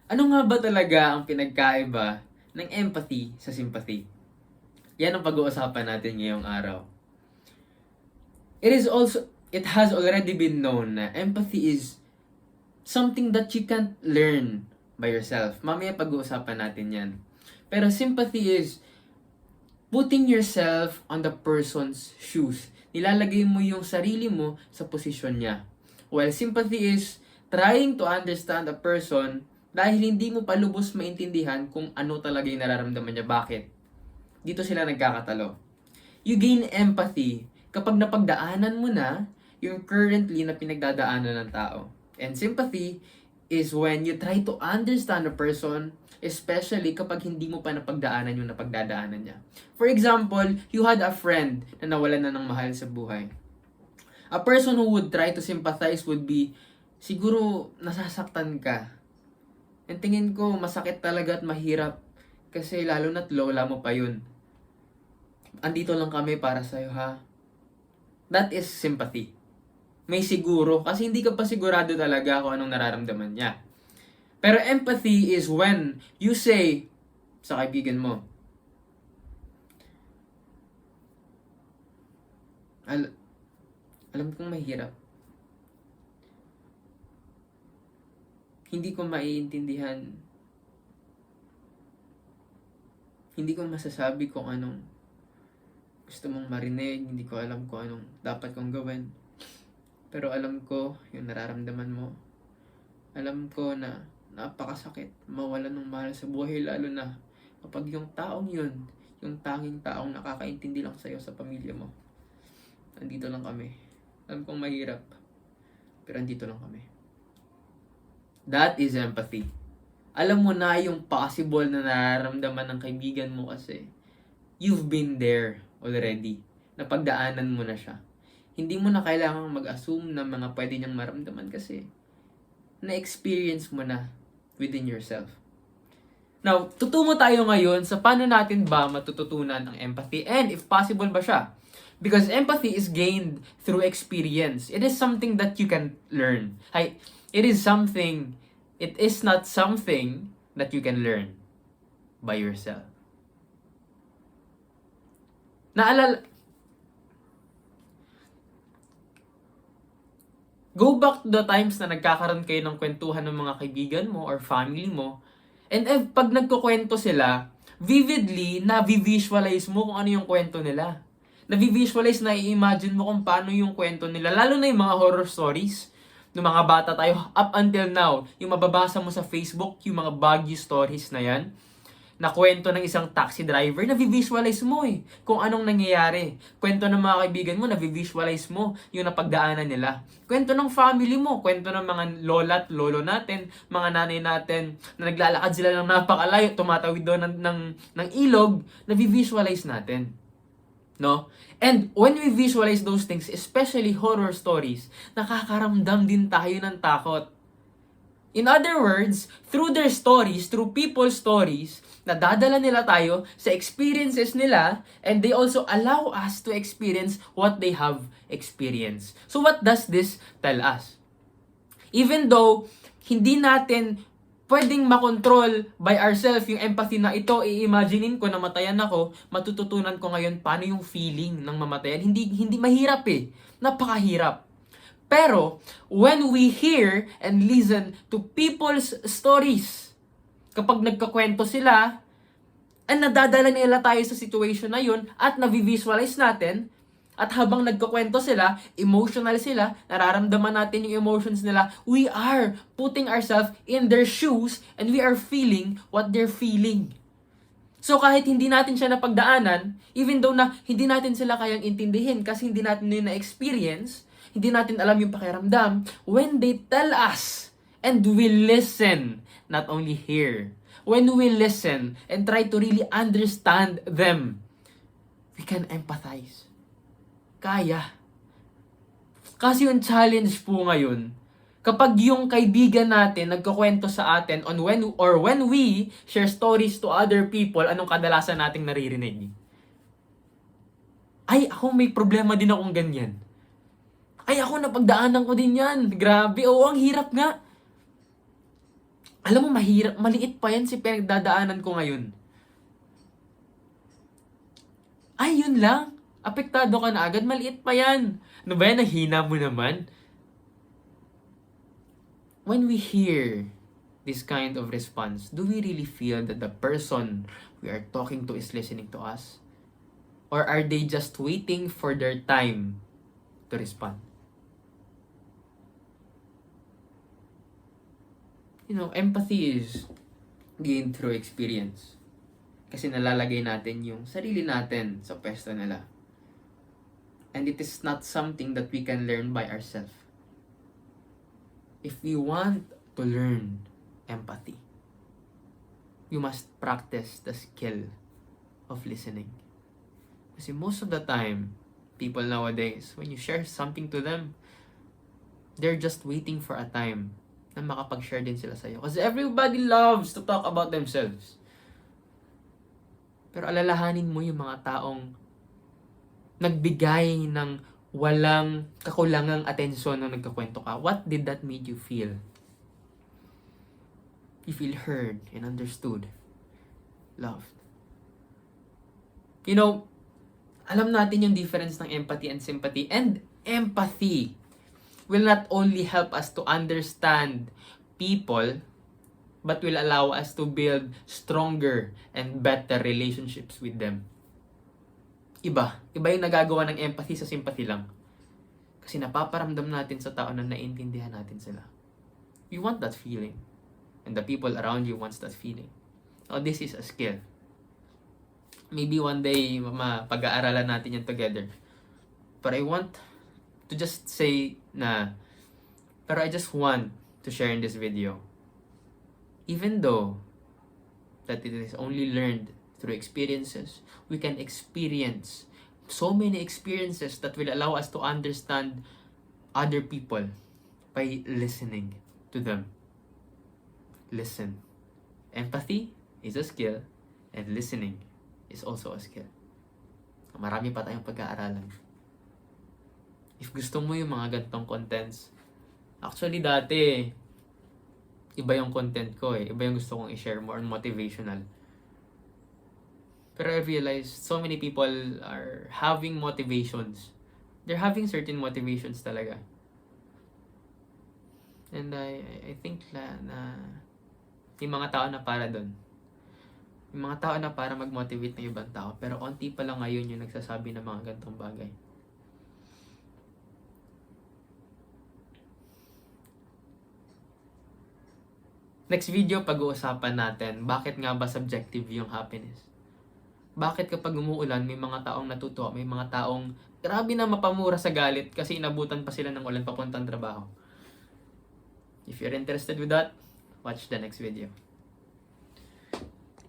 Ano nga ba talaga ang pinagkaiba ng empathy sa sympathy? Yan ang pag-uusapan natin ngayong araw. It has already been known na empathy is something that you can't learn by yourself. Mamaya pag-uusapan natin yan. Pero sympathy is putting yourself on the person's shoes. Nilalagay mo yung sarili mo sa posisyon niya. While sympathy is trying to understand a person dahil hindi mo pa lubos maintindihan kung ano talaga yung nararamdaman niya. Bakit? Dito sila nagkakatalo. You gain empathy kapag napagdaanan mo na yung currently na pinagdadaanan ng tao. And sympathy is when you try to understand a person, especially kapag hindi mo pa napagdaanan yung napagdadaanan niya. For example, you had a friend na nawalan na ng mahal sa buhay. A person who would try to sympathize would be, siguro nasasaktan ka. And tingin ko, masakit talaga at mahirap. Kasi lalo na't lola mo pa yun. Andito lang kami para sa'yo, ha? That is sympathy. May siguro, kasi hindi ka pa sigurado talaga kung anong nararamdaman niya. Pero empathy is when you say sa kaibigan mo, alam kong mahirap. Hindi ko maiintindihan. Hindi ko masasabi kung anong gusto mong marinig. Hindi ko alam kung anong dapat kong gawin. Pero alam ko yung nararamdaman mo. Alam ko na napakasakit mawalan ng mahal sa buhay, lalo na kapag yung taong yun, yung tanging taong nakakaintindi lang sa'yo sa pamilya mo. Andito lang kami. Alam kong mahirap, pero andito lang kami. That is empathy. Alam mo na yung possible na nararamdaman ng kaibigan mo kasi you've been there already. Napagdaanan mo na siya. Hindi mo na kailangang mag-assume ng mga pwede niyang maramdaman kasi na-experience mo na within yourself. Now, tutungo tayo ngayon sa paano natin ba matututunan ang empathy and if possible ba siya. Because empathy is gained through experience. It is something that you can learn. It is not something that you can learn by yourself. Go back to the times na nagkakaroon kayo ng kwentuhan ng mga kaibigan mo or family mo. And pag nagkukwento sila, vividly, na-visualize mo kung ano yung kwento nila. Na-visualize, na-imagine mo kung paano yung kwento nila. Lalo na yung mga horror stories. Nung mga bata tayo, up until now, yung mababasa mo sa Facebook, yung mga Baguio stories na yan, na kwento ng isang taxi driver, na-visualize mo kung anong nangyayari. Kwento ng mga kaibigan mo, na-visualize mo yung napagdaanan nila. Kwento ng family mo, kwento ng mga lola at lolo natin, mga nanay natin, na naglalakad sila ng napakalayo, tumatawid doon ng ilog, na-visualize natin. No? And when we visualize those things, especially horror stories, nakakaramdam din tayo ng takot. In other words, through their stories, through people's stories, nadadala nila tayo sa experiences nila and they also allow us to experience what they have experienced. So what does this tell us? Even though hindi natin pwedeng makontrol by ourselves yung empathy na ito, i-imaginein ko namatayan ako, matututunan ko ngayon paano yung feeling ng mamatayan. Hindi mahirap napakahirap. Pero, when we hear and listen to people's stories, kapag nagkakwento sila, and nadadala nila tayo sa situation na yun, at na-visualize natin, at habang nagkakwento sila, emotional sila, nararamdaman natin yung emotions nila, we are putting ourselves in their shoes, and we are feeling what they're feeling. So kahit hindi natin siya napagdaanan, even though na hindi natin sila kayang intindihin kasi hindi natin yun na-experience, hindi natin alam yung pakiramdam, when they tell us, and we listen, not only hear, when we listen and try to really understand them, we can empathize. Kaya. Kasi yung challenge po ngayon, kapag yung kaibigan natin nagkukwento sa atin on when we share stories to other people, anong kadalasan nating naririnig? Ay, ako may problema din akong ganyan. Ay, ako napagdaanan ko din yan. Grabe, oo, ang hirap nga. Alam mo, mahirap, maliit pa yan si pinagdadaanan ko ngayon. Ay, yun lang. Apektado ka na agad, maliit pa yan. Ano ba yan, nahina mo naman? When we hear this kind of response, do we really feel that the person we are talking to is listening to us? Or are they just waiting for their time to respond? You know, empathy is gained through experience. Kasi nalalagay natin yung sarili natin sa pwesto nila. And it is not something that we can learn by ourselves. If we want to learn empathy, you must practice the skill of listening. Kasi most of the time, people nowadays, when you share something to them, they're just waiting for a time na makapag-share din sila sa'yo. Kasi everybody loves to talk about themselves. Pero alalahanin mo yung mga taong nagbigay ng walang kakulangang atensyon nung nagkakwento ka. What did that made you feel? You feel heard and understood. Loved. You know, alam natin yung difference ng empathy and sympathy. And empathy will not only help us to understand people, but will allow us to build stronger and better relationships with them. Iba yung nagagawa ng empathy sa sympathy lang. Kasi napaparamdam natin sa tao na naiintindihan natin sila. We want that feeling. And the people around you wants that feeling. Now, this is a skill. Maybe one day, pag-aaralan natin yan together. But I want to just say pero I just want to share in this video. Even though that it is only learned through experiences, we can experience so many experiences that will allow us to understand other people by listening to them. Listen. Empathy is a skill and listening is also a skill. Marami pa tayong pag-aaralan. If gusto mo yung mga gantong contents, actually dati, iba yung content ko eh. Iba yung gusto kong i-share, more motivational. Pero I realized so many people are having motivations. They're having certain motivations talaga. And I think na yung mga tao na para doon. Yung mga tao na para mag-motivate ng ibang tao. Pero onti pa lang ngayon yung nagsasabi ng mga gantong bagay. Next video, pag-uusapan natin bakit nga ba subjective yung happiness. Bakit kapag umuulan, may mga taong natutuwa, may mga taong grabe na mapamura sa galit kasi inabutan pa sila ng ulan papuntang trabaho. If you're interested with that, watch the next video.